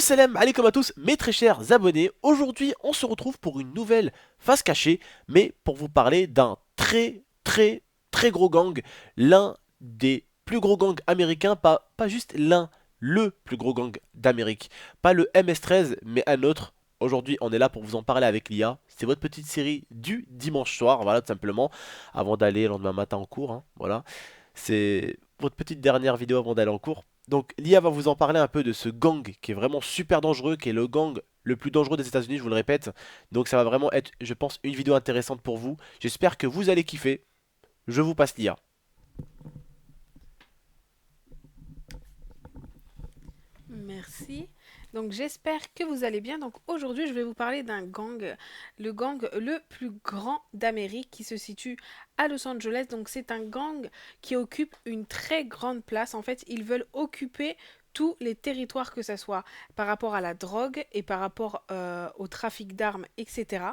Salam alaikum à tous mes très chers abonnés. Aujourd'hui on se retrouve pour une nouvelle face cachée, mais pour vous parler d'un très gros gang, l'un des plus gros gangs américains, pas juste l'un, le plus gros gang d'Amérique. Pas le MS-13 mais un autre. Aujourd'hui on est là pour vous en parler avec l'IA. C'est votre petite série du dimanche soir, voilà tout simplement, avant d'aller le lendemain matin en cours, hein, voilà. C'est votre petite dernière vidéo avant d'aller en cours. Donc l'IA va vous en parler un peu de ce gang qui est vraiment super dangereux, qui est le gang le plus dangereux des États-Unis, je vous le répète. Donc ça va vraiment être, je pense, une vidéo intéressante pour vous. J'espère que vous allez kiffer. Je vous passe l'IA. Merci. Donc j'espère que vous allez bien. Donc aujourd'hui, je vais vous parler d'un gang, le gang le plus grand d'Amérique qui se situe à Los Angeles. Donc c'est un gang qui occupe une très grande place. En fait, ils veulent occuper tous les territoires que ce soit par rapport à la drogue et par rapport au trafic d'armes, etc.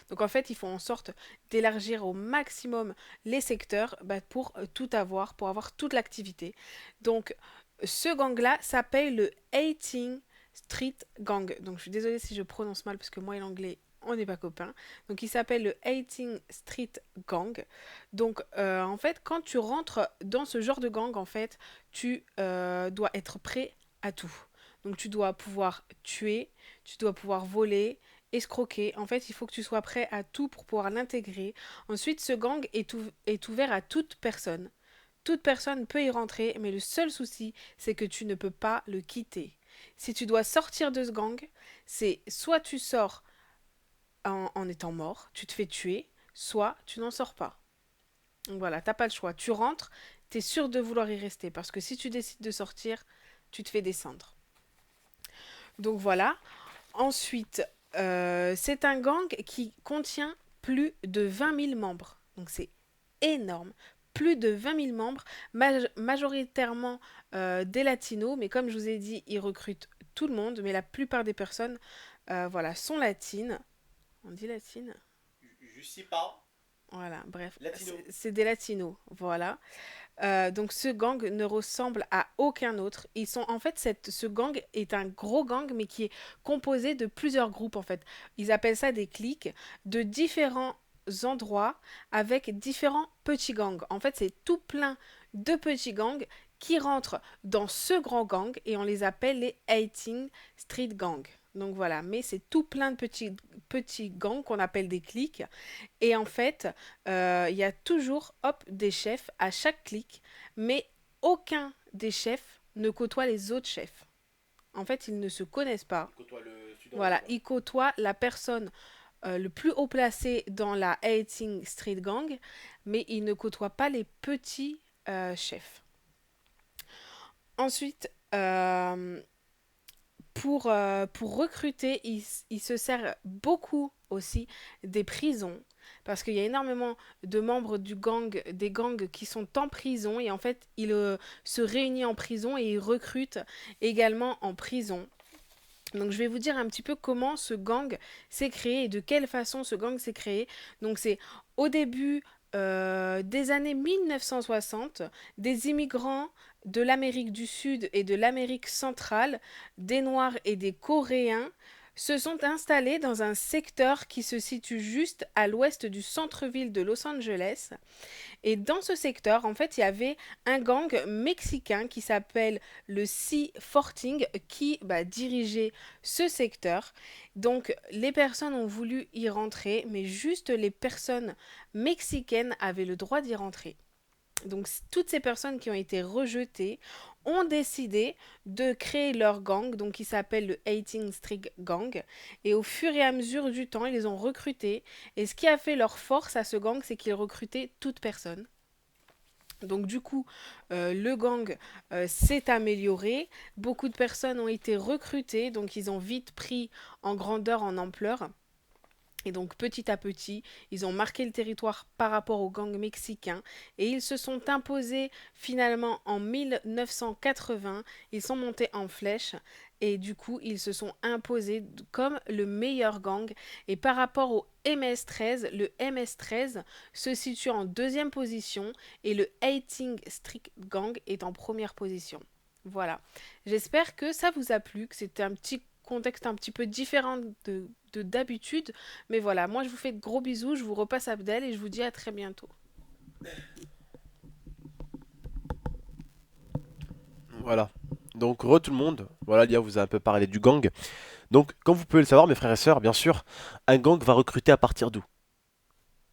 Donc en fait, ils font en sorte d'élargir au maximum les secteurs pour tout avoir, pour avoir toute l'activité. Donc ce gang-là s'appelle le 18 Street Gang. Donc je suis désolée si je prononce mal parce que moi et l'anglais, on n'est pas copains. Donc il s'appelle le 18 Street Gang. Donc en fait, quand tu rentres dans ce genre de gang, en fait, tu dois être prêt à tout. Donc tu dois pouvoir tuer, tu dois pouvoir voler, escroquer. En fait, il faut que tu sois prêt à tout pour pouvoir l'intégrer. Ensuite, ce gang est ouvert à toute personne. Toute personne peut y rentrer, mais le seul souci, c'est que tu ne peux pas le quitter. Si tu dois sortir de ce gang, c'est soit tu sors en étant mort, tu te fais tuer, soit tu n'en sors pas. Donc voilà, t'as pas le choix. Tu rentres, t'es sûr de vouloir y rester, parce que si tu décides de sortir, tu te fais descendre. Donc voilà. Ensuite, c'est un gang qui contient plus de 20 000 membres. Donc c'est énorme. Plus de 20 000 membres, majoritairement des latinos, mais comme je vous ai dit, ils recrutent tout le monde, mais la plupart des personnes voilà, sont latines. On dit latine. Je sais pas. Voilà, bref, Latino. c'est des latinos, voilà. Donc ce gang ne ressemble à aucun autre. Ils sont en fait ce gang est un gros gang mais qui est composé de plusieurs groupes en fait. Ils appellent ça des cliques de différents endroits avec différents petits gangs. En fait, c'est tout plein de petits gangs qui rentrent dans ce grand gang et on les appelle les 18 Street Gang. Donc voilà, mais c'est tout plein de petits gangs qu'on appelle des cliques. Et en fait, il y a toujours hop, des chefs à chaque clique, mais aucun des chefs ne côtoie les autres chefs. En fait, ils ne se connaissent pas. Il côtoie le sud-ouest, Voilà, quoi. ils côtoient la personne le plus haut placé dans la 18 Street Gang, mais ils ne côtoient pas les petits chefs. Ensuite, pour recruter, il se sert beaucoup aussi des prisons parce qu'il y a énormément de membres du gang, des gangs qui sont en prison et en fait, ils se réunissent en prison et ils recrutent également en prison. Donc je vais vous dire un petit peu comment ce gang s'est créé et de quelle façon ce gang s'est créé. Donc c'est au début des années 1960, des immigrants de l'Amérique du Sud et de l'Amérique centrale, des Noirs et des Coréens, se sont installés dans un secteur qui se situe juste à l'ouest du centre-ville de Los Angeles. Et dans ce secteur, en fait, il y avait un gang mexicain qui s'appelle le C-Forting qui dirigeait ce secteur. Donc, les personnes ont voulu y rentrer, mais juste les personnes mexicaines avaient le droit d'y rentrer. Donc toutes ces personnes qui ont été rejetées ont décidé de créer leur gang, donc qui s'appelle le 18 Street Gang. Et au fur et à mesure du temps, ils les ont recrutés. Et ce qui a fait leur force à ce gang, c'est qu'ils recrutaient toute personne. Donc du coup, le gang s'est amélioré. Beaucoup de personnes ont été recrutées, donc ils ont vite pris en grandeur, en ampleur. Et donc petit à petit, ils ont marqué le territoire par rapport au gang mexicain et ils se sont imposés finalement en 1980. Ils sont montés en flèche et du coup, ils se sont imposés comme le meilleur gang. Et par rapport au MS-13, le MS-13 se situe en deuxième position et le 18 Street Gang est en première position. Voilà. J'espère que ça vous a plu, que c'était un petit contexte un petit peu différent de d'habitude. Mais voilà, moi je vous fais de gros bisous, je vous repasse Abdel et je vous dis à très bientôt. Voilà. Donc, tout le monde. Voilà, Lia vous a un peu parlé du gang. Donc, comme vous pouvez le savoir, mes frères et sœurs, bien sûr, un gang va recruter à partir d'où?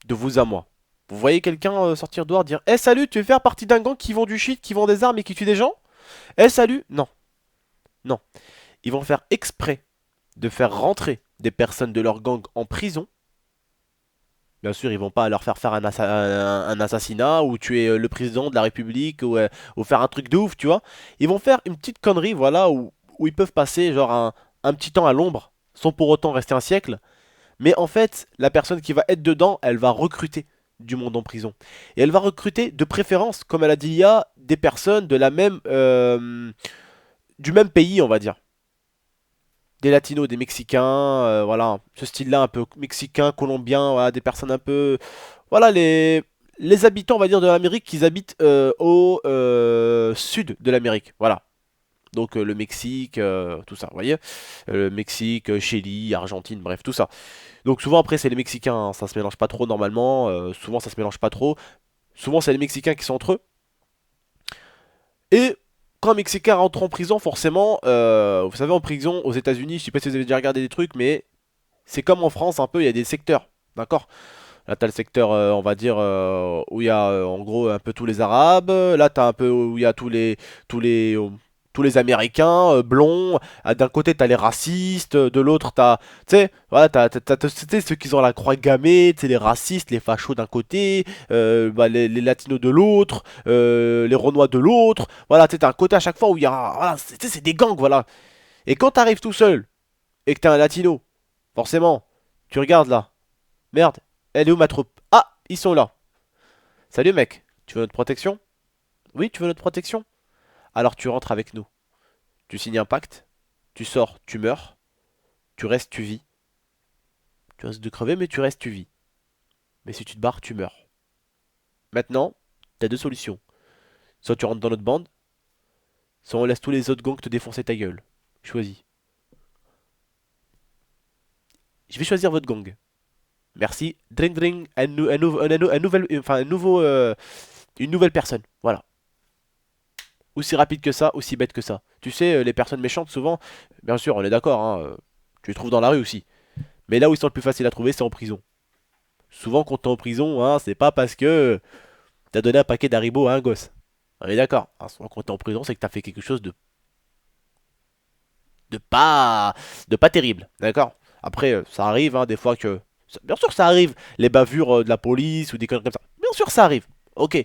De vous à moi. Vous voyez quelqu'un sortir dehors dire Eh salut, tu veux faire partie d'un gang qui vend du shit, qui vend des armes et qui tue des gens? Eh salut! Non, non. Ils vont faire exprès de faire rentrer des personnes de leur gang en prison. Bien sûr, ils vont pas leur faire faire un assassinat ou tuer le président de la République ou faire un truc de ouf, tu vois. Ils vont faire une petite connerie, voilà, où ils peuvent passer genre un petit temps à l'ombre sans pour autant rester un siècle. Mais en fait, la personne qui va être dedans, elle va recruter du monde en prison. Et elle va recruter de préférence, comme elle a dit, il y a des personnes de la même, du même pays, on va dire. Des latinos, des mexicains, voilà, ce style-là un peu mexicain, colombien, voilà, des personnes un peu, voilà, les habitants, on va dire, de l'Amérique, qui habitent au sud de l'Amérique, voilà. Donc le Mexique, tout ça, vous voyez, Mexique, Chili, Argentine, bref, tout ça. Donc souvent après c'est les Mexicains, hein, ça se mélange pas trop normalement, souvent ça se mélange pas trop. Souvent c'est les Mexicains qui sont entre eux. Et quand un Mexicain rentre en prison, forcément, vous savez en prison aux États-Unis, je sais pas si vous avez déjà regardé des trucs, mais c'est comme en France un peu, il y a des secteurs, d'accord? Là t'as le secteur, on va dire, où il y a en gros un peu tous les Arabes. Là t'as un peu où il y a tous les, tous les Américains blonds. Ah, d'un côté t'as les racistes, de l'autre t'as, tu sais, voilà, tu sais, ceux qui ont la croix gammée, tu sais, les racistes, les fachos d'un côté, bah, les latinos de l'autre, les renois de l'autre. Voilà, tu sais, t'as un côté à chaque fois où il y a, voilà, tu sais, c'est des gangs, voilà. Et quand t'arrives tout seul et que t'es un latino, forcément, tu regardes là. Merde, elle est où ma troupe? Ah, ils sont là. Salut mec, tu veux notre protection? Oui, tu veux notre protection? Alors tu rentres avec nous. Tu signes un pacte, tu sors, tu meurs, tu restes, tu vis. Tu risques de crever, mais tu restes, tu vis. Mais si tu te barres, tu meurs. Maintenant, t'as deux solutions. Soit tu rentres dans notre bande, soit on laisse tous les autres gangs te défoncer ta gueule. Choisis. Je vais choisir votre gang. Merci. Dring dring, une nouvelle personne. Voilà. Aussi rapide que ça, aussi bête que ça. Tu sais, les personnes méchantes, souvent, bien sûr, on est d'accord, hein, tu les trouves dans la rue aussi. Mais là où ils sont le plus faciles à trouver, c'est en prison. Souvent, quand t'es en prison, hein, c'est pas parce que t'as donné un paquet d'Haribo à un gosse. On est d'accord. Hein, souvent, quand t'es en prison, c'est que t'as fait quelque chose de pas, de pas terrible. D'accord. Après, ça arrive, hein, des fois que. Bien sûr, ça arrive. Les bavures de la police ou des conneries comme ça. Bien sûr, ça arrive. Ok.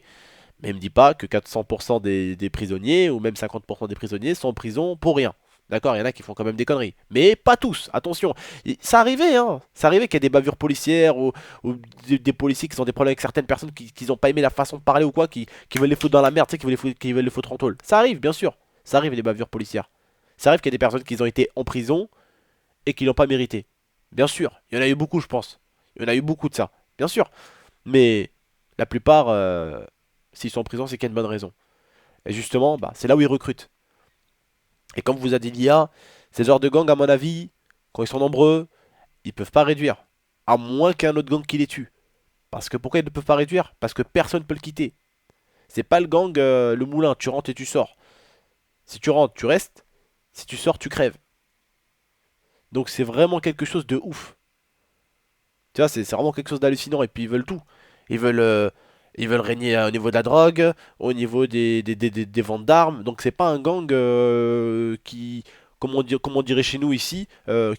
Mais me dis pas que 400% des prisonniers, ou même 50% des prisonniers, sont en prison pour rien. D'accord, il y en a qui font quand même des conneries. Mais pas tous, attention. Ça arrivait, hein. Ça arrivait qu'il y ait des bavures policières ou des policiers qui ont des problèmes avec certaines personnes qui n'ont pas aimé la façon de parler ou quoi, qui veulent les foutre dans la merde, tu sais, qui veulent les foutre en tôle. Ça arrive, bien sûr. Ça arrive, les bavures policières. Ça arrive qu'il y ait des personnes qui ont été en prison et qui l'ont pas mérité. Bien sûr, il y en a eu beaucoup, je pense. Il y en a eu beaucoup de ça, bien sûr. Mais la plupart, s'ils sont en prison, c'est qu'il y a une bonne raison. Et justement, bah, c'est là où ils recrutent. Et comme vous a dit l'IA, ces genres de gangs, à mon avis, quand ils sont nombreux, ils peuvent pas réduire. À moins qu'un autre gang qui les tue. Parce que pourquoi ils ne peuvent pas réduire? Parce que personne ne peut le quitter. C'est pas le gang, le moulin, tu rentres et tu sors. Si tu rentres, tu restes. Si tu sors, tu crèves. Donc c'est vraiment quelque chose de ouf. Tu vois, c'est vraiment quelque chose d'hallucinant. Et puis ils veulent tout. Ils veulent, euh, ils veulent régner au niveau de la drogue, au niveau des ventes d'armes. Donc c'est pas un gang qui, comme on dirait chez nous ici,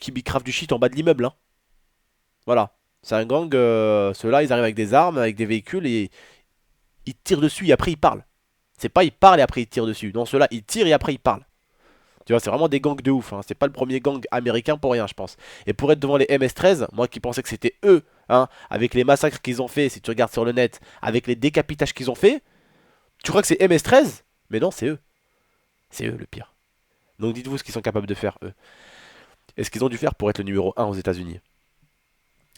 qui bicrave du shit en bas de l'immeuble, hein. Voilà. C'est un gang, ceux-là, ils arrivent avec des armes, avec des véhicules et ils tirent dessus et après ils parlent. C'est pas ils parlent et après ils tirent dessus. Non, ceux-là, ils tirent et après ils parlent. Tu vois, c'est vraiment des gangs de ouf, hein. C'est pas le premier gang américain pour rien, je pense. Et pour être devant les MS-13, moi qui pensais que c'était eux, hein, avec les massacres qu'ils ont fait, si tu regardes sur le net, avec les décapitages qu'ils ont fait, tu crois que c'est MS-13? Mais non, c'est eux. C'est eux le pire. Donc dites-vous ce qu'ils sont capables de faire, eux. Et ce qu'ils ont dû faire pour être le numéro 1 aux États-Unis.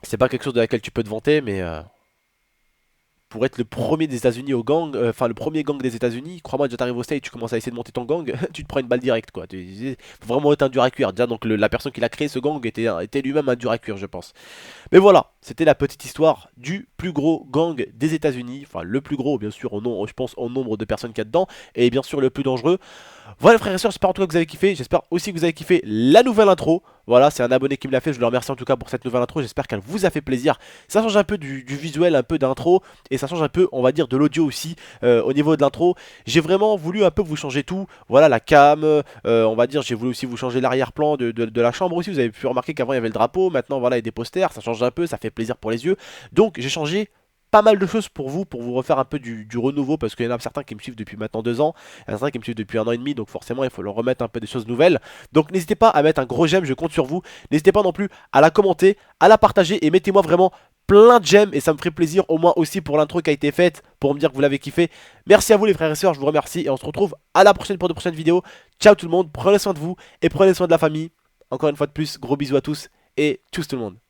C'est pas quelque chose de laquelle tu peux te vanter, mais pour être le premier des États-Unis au gang, enfin le premier gang des États-Unis. Crois-moi, déjà t'arrives au State, tu commences à essayer de monter ton gang, tu te prends une balle directe quoi. Faut vraiment être un dur à cuire. Déjà donc la personne qui a créé ce gang était lui-même un dur à cuire, je pense. Mais voilà, c'était la petite histoire du plus gros gang des États-Unis. Enfin, le plus gros, bien sûr, je pense au nombre de personnes qu'il y a dedans. Et bien sûr, le plus dangereux. Voilà, frères et sœurs, j'espère en tout cas que vous avez kiffé. J'espère aussi que vous avez kiffé la nouvelle intro. Voilà, c'est un abonné qui me l'a fait. Je le remercie en tout cas pour cette nouvelle intro. J'espère qu'elle vous a fait plaisir. Ça change un peu du visuel, un peu d'intro. Et ça change un peu, on va dire, de l'audio aussi au niveau de l'intro. J'ai vraiment voulu un peu vous changer tout. Voilà, la cam. On va dire, j'ai voulu aussi vous changer l'arrière-plan de la chambre aussi. Vous avez pu remarquer qu'avant il y avait le drapeau. Maintenant, voilà, il y a des posters. Ça change un peu. Ça fait plaisir pour les yeux. Donc, j'ai changé pas mal de choses pour vous refaire un peu du renouveau parce qu'il y en a certains qui me suivent depuis maintenant 2 ans, il y en a certains qui me suivent depuis 1 an et demi, donc forcément il faut leur remettre un peu des choses nouvelles. Donc n'hésitez pas à mettre un gros j'aime, je compte sur vous. N'hésitez pas non plus à la commenter, à la partager et mettez-moi vraiment plein de j'aime et ça me ferait plaisir au moins aussi pour l'intro qui a été faite pour me dire que vous l'avez kiffé. Merci à vous les frères et sœurs, je vous remercie et on se retrouve à la prochaine pour de prochaines vidéos. Ciao tout le monde, prenez soin de vous et prenez soin de la famille. Encore une fois de plus, gros bisous à tous et tchuss tout le monde.